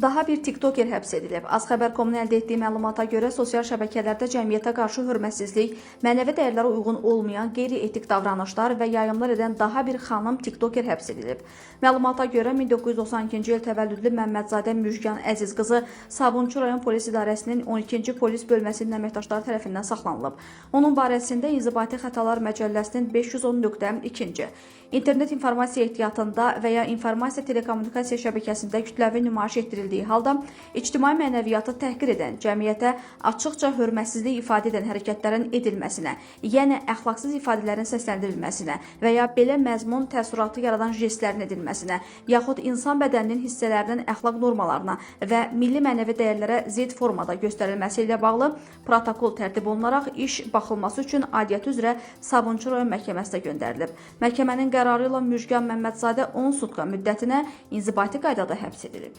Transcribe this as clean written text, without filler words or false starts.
Daha bir tiktoker həbs edilib. AzXəbər.com-un əldə etdiyi məlumata görə sosial şəbəkələrdə cəmiyyətə qarşı hörmətsizlik, mənəvi dəyərlərə uyğun olmayan qeyri-etik davranışlar və yayımlar edən daha bir xanım tiktoker həbs edilib. Məlumata görə 1992-ci il təvəllüdlü Məmmədzadə Müjgan Əziz qızı Sabunçu rayon polis idarəsinin 12-ci polis bölməsinin əməkdaşları tərəfindən saxlanılıb. Onun barəsində İnzibati Xətalar Məcəlləsinin 510.2. İnternet informasiya ehtiyatında və ya informasiya telekommunikasiya şəbəkəsində kütləvi nümayiş etdirildiyi halda ictimai mənəviyyatı təhqir edən, cəmiyyətə açıqca hörmətsizlik ifadə edən hərəkətlərin edilməsinə, yəni əxlaqsız ifadələrin səsləndirilməsinə və ya belə məzmun təəssüratı yaradan jestlərin edilməsinə, yaxud insan bədəninin hissələrinin əxlaq normalarına və milli mənəvi dəyərlərə zidd formada göstərilməsi ilə bağlı protokol tərtib olunaraq iş baxılması üçün aidiyyəti üzrə Sabunçu rayon məhkəməsinə göndərilib. Məhkəmənin qərarı ilə Müjgan Məmmədzadə 10 sutka müddətinə inzibati qaydada həbs edilib.